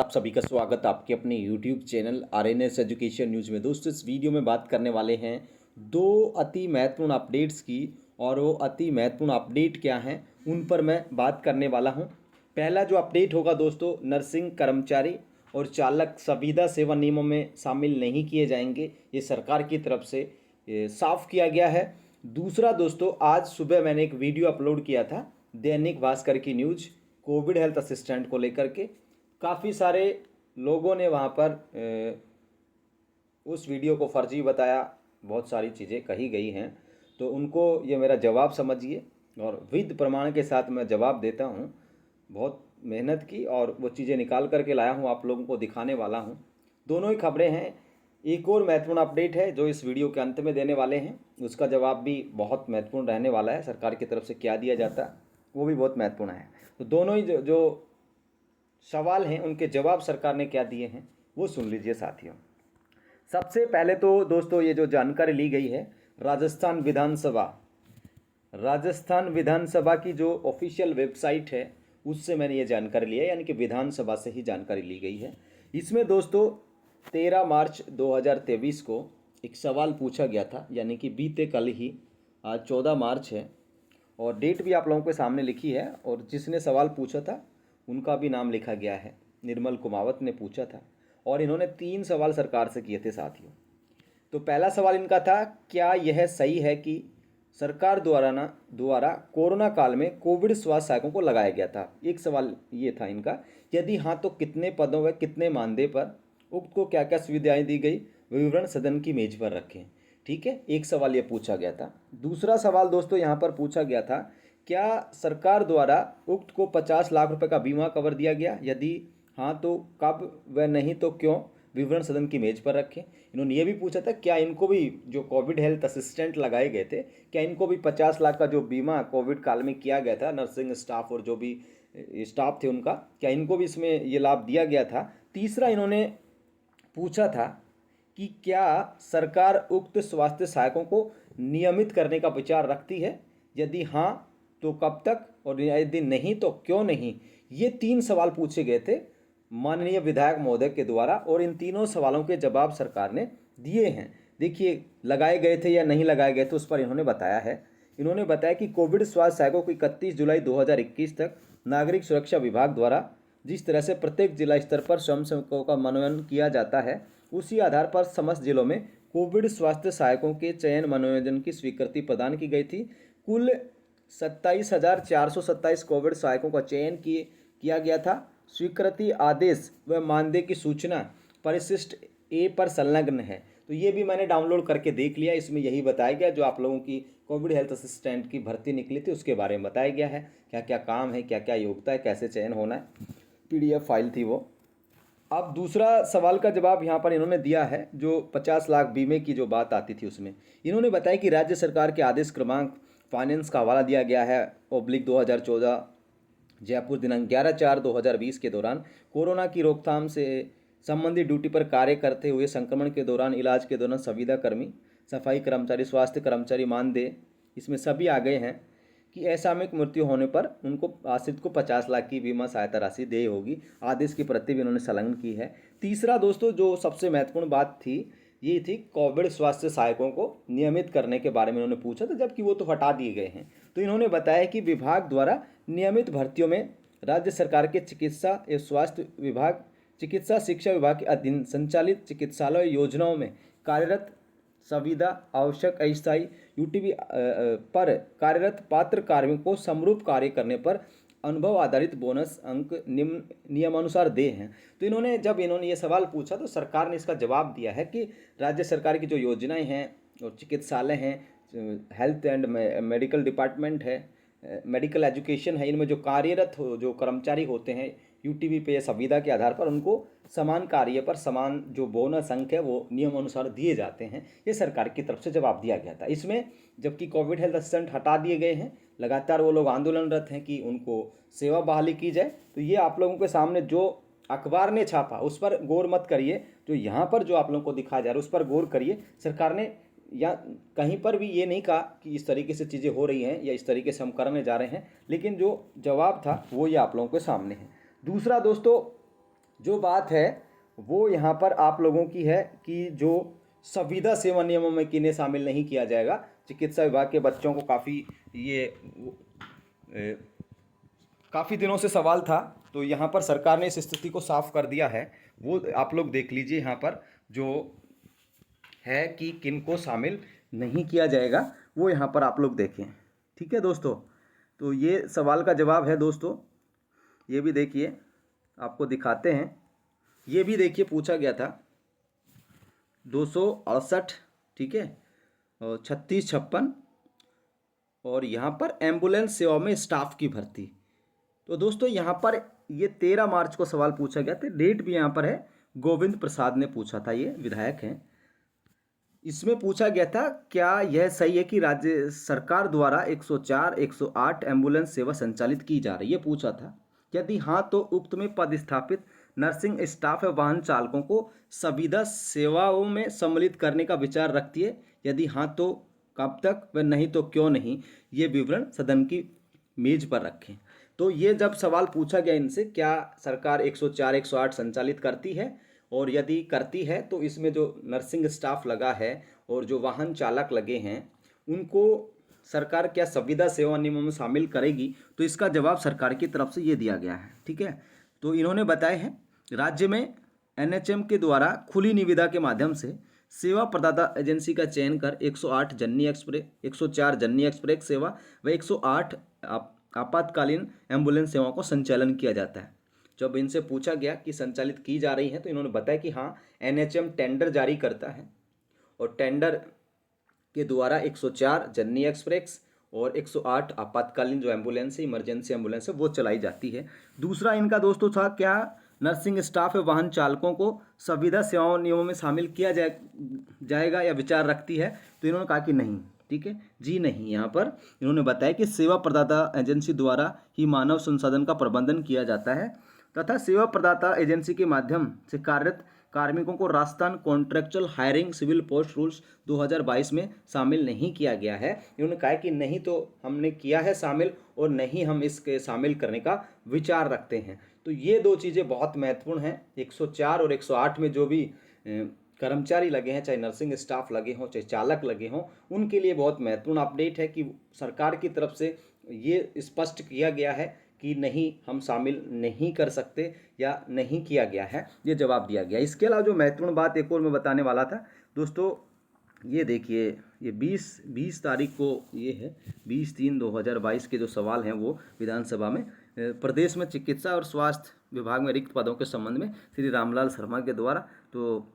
आप सभी का स्वागत है आपके अपने YouTube channel RNS education news में। दोस्तों, इस वीडियो में बात करने वाले हैं दो अति महत्वपूर्ण अपडेट्स की, और वो अति महत्वपूर्ण अपडेट क्या हैं उन पर मैं बात करने वाला हूं। पहला जो अपडेट होगा दोस्तों, नर्सिंग कर्मचारी और चालक संविदा सेवा नियमों में शामिल नहीं किए जाएंगे, ये सरकार की तरफ से साफ किया गया है। दूसरा दोस्तों, आज सुबह मैंने एक वीडियो अपलोड किया था दैनिक भास्कर की न्यूज़ कोविड हेल्थ असिस्टेंट को लेकर के। काफ़ी सारे लोगों ने वहाँ पर उस वीडियो को फर्जी बताया, बहुत सारी चीज़ें कही गई हैं, तो उनको ये मेरा जवाब समझिए और विद प्रमाण के साथ मैं जवाब देता हूँ। बहुत मेहनत की और वो चीज़ें निकाल करके लाया हूँ, आप लोगों को दिखाने वाला हूँ। दोनों ही खबरें हैं। एक और महत्वपूर्ण अपडेट है जो इस वीडियो के अंत में देने वाले हैं, उसका जवाब भी बहुत महत्वपूर्ण रहने वाला है। सरकार की तरफ से क्या दिया जाता है वो भी बहुत महत्वपूर्ण है। तो दोनों ही जो सवाल हैं उनके जवाब सरकार ने क्या दिए हैं वो सुन लीजिए साथियों। सबसे पहले तो दोस्तों, ये जो जानकारी ली गई है राजस्थान विधानसभा की जो ऑफिशियल वेबसाइट है उससे मैंने ये जानकारी ली है, यानी कि विधानसभा से ही जानकारी ली गई है। इसमें दोस्तों 13 मार्च 2023 को एक सवाल पूछा गया था, यानी कि बीते कल ही, आज 14 मार्च है और डेट भी आप लोगों के सामने लिखी है, और जिसने सवाल पूछा था उनका भी नाम लिखा गया है। निर्मल कुमावत ने पूछा था और इन्होंने 3 सवाल सरकार से किए थे साथियों। तो पहला सवाल इनका था, क्या यह सही है कि सरकार द्वारा कोरोना काल में कोविड स्वास्थ्य सहायकों को लगाया गया था। एक सवाल ये था इनका, यदि हाँ तो कितने पदों व कितने मानदेय पर, उक्त को क्या क्या सुविधाएं दी गई, विवरण सदन की मेज पर रखें। ठीक है, एक सवाल ये पूछा गया था। दूसरा सवाल दोस्तों यहाँ पर पूछा गया था, क्या सरकार द्वारा उक्त को 50 लाख रुपए का बीमा कवर दिया गया, यदि हाँ तो कब व नहीं तो क्यों, विवरण सदन की मेज पर रखें। इन्होंने ये भी पूछा था, क्या इनको भी जो कोविड हेल्थ असिस्टेंट लगाए गए थे, क्या इनको भी 50 लाख का जो बीमा कोविड काल में किया गया था, नर्सिंग स्टाफ और जो भी स्टाफ थे उनका, क्या इनको भी इसमें ये लाभ दिया गया था। तीसरा इन्होंने पूछा था कि क्या सरकार उक्त स्वास्थ्य सहायकों को नियमित करने का विचार रखती है, यदि हाँ तो कब तक, और यदि नहीं तो क्यों नहीं। ये 3 सवाल पूछे गए थे माननीय विधायक महोदय के द्वारा, और इन तीनों सवालों के जवाब सरकार ने दिए हैं। देखिए, लगाए गए थे या नहीं लगाए गए थे उस पर इन्होंने बताया है। इन्होंने बताया कि कोविड स्वास्थ्य सहायकों को 31 जुलाई 2021 तक नागरिक सुरक्षा विभाग द्वारा जिस तरह से प्रत्येक जिला स्तर पर स्वयंसेवकों का मनोनयन किया जाता है, उसी आधार पर समस्त जिलों में कोविड स्वास्थ्य सहायकों के चयन मनोनयन की स्वीकृति प्रदान की गई थी। कुल 27,427 कोविड सहायकों का चयन किया गया था। स्वीकृति आदेश व मानदेय की सूचना परिशिष्ट ए पर संलग्न है। तो ये भी मैंने डाउनलोड करके देख लिया। इसमें यही बताया गया, जो आप लोगों की कोविड हेल्थ असिस्टेंट की भर्ती निकली थी उसके बारे में बताया गया है, क्या क्या काम है, क्या क्या योग्यता है, कैसे चयन होना है। PDF फाइल थी वो। अब दूसरा सवाल का जवाब यहाँ पर इन्होंने दिया है, जो 50 लाख बीमे की जो बात आती थी उसमें इन्होंने बताया कि राज्य सरकार के आदेश क्रमांक फाइनेंस का हवाला दिया गया है /2014 जयपुर दिनांक 11/4/2020 के दौरान कोरोना की रोकथाम से संबंधित ड्यूटी पर कार्य करते हुए संक्रमण के दौरान, इलाज के दौरान संविदा कर्मी, सफाई कर्मचारी, स्वास्थ्य कर्मचारी मानदेय, इसमें सभी आ गए हैं कि असामयिक मृत्यु होने पर उनको आश्रित को 50 लाख की बीमा सहायता राशि देय होगी। आदेश की प्रति भी उन्होंने संलग्न की है। तीसरा दोस्तों, जो सबसे महत्वपूर्ण बात थी, ये थी कोविड स्वास्थ्य सहायकों को नियमित करने के बारे में इन्होंने पूछा था, जबकि वो तो हटा दिए गए हैं। तो इन्होंने बताया कि विभाग द्वारा नियमित भर्तियों में राज्य सरकार के चिकित्सा एवं स्वास्थ्य विभाग, चिकित्सा शिक्षा विभाग के अधीन संचालित चिकित्सालय योजनाओं में कार्यरत संविदा आवश्यक अस्थायी UTV पर कार्यरत पात्र कार्मिकों को समरूप कार्य करने पर अनुभव आधारित बोनस अंक नियमानुसार दे हैं। तो जब इन्होंने ये सवाल पूछा तो सरकार ने इसका जवाब दिया है कि राज्य सरकार की जो योजनाएं हैं और चिकित्सालय हैं, हेल्थ एंड मेडिकल डिपार्टमेंट है, मेडिकल एजुकेशन है, इनमें जो कार्यरत जो कर्मचारी होते हैं UTV पे या संविदा के आधार पर उनको समान कार्य पर समान जो बोनस अंक है वो नियम अनुसार दिए जाते हैं। ये सरकार की तरफ से जवाब दिया गया था इसमें। जबकि कोविड हेल्थ असिस्टेंट हटा दिए गए हैं, लगातार वो लोग आंदोलनरत हैं कि उनको सेवा बहाली की जाए। तो ये आप लोगों के सामने जो अखबार ने छापा उस पर गौर मत करिए, जो यहाँ पर जो आप लोगों को दिखाया जा रहा है उस पर गौर करिए। सरकार ने या कहीं पर भी ये नहीं कहा कि इस तरीके से चीज़ें हो रही हैं या इस तरीके से हम करने जा रहे हैं, लेकिन जो जवाब था वो ये आप लोगों के सामने है। दूसरा दोस्तों, जो बात है वो यहाँ पर आप लोगों की है कि जो संविदा सेवा नियमों में किन्हें शामिल नहीं किया जाएगा। चिकित्सा विभाग के बच्चों को काफ़ी दिनों से सवाल था, तो यहाँ पर सरकार ने इस स्थिति को साफ कर दिया है। वो आप लोग देख लीजिए यहाँ पर जो है कि किन को शामिल नहीं किया जाएगा, वो यहाँ पर आप लोग देखें। ठीक है दोस्तों, तो ये सवाल का जवाब है दोस्तों। ये भी देखिए, आपको दिखाते हैं। ये भी देखिए पूछा गया था 268, ठीक है, और 3656, और यहाँ पर एम्बुलेंस सेवा में स्टाफ की भर्ती। तो दोस्तों यहाँ पर ये 13 मार्च को सवाल पूछा गया था। डेट भी यहाँ पर है, गोविंद प्रसाद ने पूछा था, ये विधायक हैं। इसमें पूछा गया था क्या यह सही है कि राज्य सरकार द्वारा 104, 108 एम्बुलेंस सेवा संचालित की जा रही है, पूछा था। यदि हाँ तो उक्त में पदस्थापित नर्सिंग स्टाफ या वाहन चालकों को संविदा सेवाओं में सम्मिलित करने का विचार रखती है। यदि हाँ तो कब तक, व नहीं तो क्यों नहीं, ये विवरण सदन की मेज पर रखें। तो ये जब सवाल पूछा गया इनसे, क्या सरकार 104, 108 संचालित करती है, और यदि करती है तो इसमें जो नर्सिंग स्टाफ लगा है और जो वाहन चालक लगे हैं उनको सरकार क्या संविदा सेवा नियमों में शामिल करेगी, तो इसका जवाब सरकार की तरफ से ये दिया गया है। ठीक है, तो इन्होंने बताए हैं राज्य में एनएचएम के द्वारा खुली निविदा के माध्यम से सेवा प्रदाता एजेंसी का चयन कर 108 जननी एक्सप्रेस, 104 जननी एक्सप्रेस सेवा व 108 आपातकालीन एम्बुलेंस सेवाओं को संचालन किया जाता है। जब इनसे पूछा गया कि संचालित की जा रही है तो इन्होंने बताया कि हाँ, एनएचएम टेंडर जारी करता है और टेंडर के द्वारा 104 जननी एक्सप्रेस और 108 आपातकालीन जो एम्बुलेंस है, इमरजेंसी एम्बुलेंस है, वो चलाई जाती है। दूसरा इनका दोस्तों था क्या नर्सिंग स्टाफ या वाहन चालकों को संविदा सेवाओं नियमों में शामिल किया जाएगा या विचार रखती है, तो इन्होंने कहा कि नहीं। ठीक है जी, नहीं। यहाँ पर इन्होंने बताया कि सेवा प्रदाता एजेंसी द्वारा ही मानव संसाधन का प्रबंधन किया जाता है तथा सेवा प्रदाता एजेंसी के माध्यम से कार्यरत कार्मिकों को Rajasthan contractual hiring civil post rules 2022 में शामिल नहीं किया गया है। इन्होंने कहा कि नहीं तो हमने किया है शामिल, और नहीं हम इसके शामिल करने का विचार रखते हैं। तो ये दो चीज़ें बहुत महत्वपूर्ण हैं। 104 और 108 में जो भी कर्मचारी लगे हैं, चाहे नर्सिंग स्टाफ लगे हों, चाहे चालक लगे हों, उनके लिए बहुत महत्वपूर्ण अपडेट है कि सरकार की तरफ से ये स्पष्ट किया गया है कि नहीं, हम शामिल नहीं कर सकते या नहीं किया गया है, ये जवाब दिया गया। इसके अलावा जो महत्वपूर्ण बात एक और मैं बताने वाला था दोस्तों, ये देखिए, ये 20 तारीख को ये है 20/3/2022 के जो सवाल हैं वो विधानसभा में प्रदेश में चिकित्सा और स्वास्थ्य विभाग में रिक्त पदों के संबंध में श्री रामलाल शर्मा के द्वारा, तो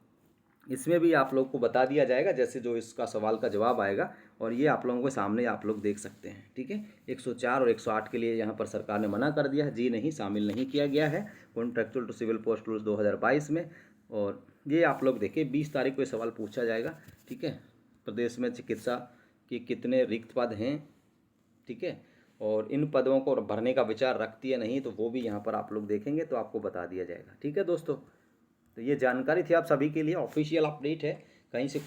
इसमें भी आप लोग को बता दिया जाएगा जैसे जो इसका सवाल का जवाब आएगा, और ये आप लोगों के सामने आप लोग देख सकते हैं। ठीक है, 104 और 108 के लिए यहाँ पर सरकार ने मना कर दिया है, जी नहीं, शामिल नहीं किया गया है contractual to civil post rules 2022 में। और ये आप लोग देखिए 20 तारीख को ये सवाल पूछा जाएगा। ठीक है, प्रदेश में चिकित्सा के कितने रिक्त पद हैं, ठीक है, और इन पदों को भरने का विचार रखती है नहीं, तो वो भी यहाँ पर आप लोग देखेंगे तो आपको बता दिया जाएगा। ठीक है दोस्तों, तो ये जानकारी थी आप सभी के लिए, ऑफिशियल अपडेट है, कहीं से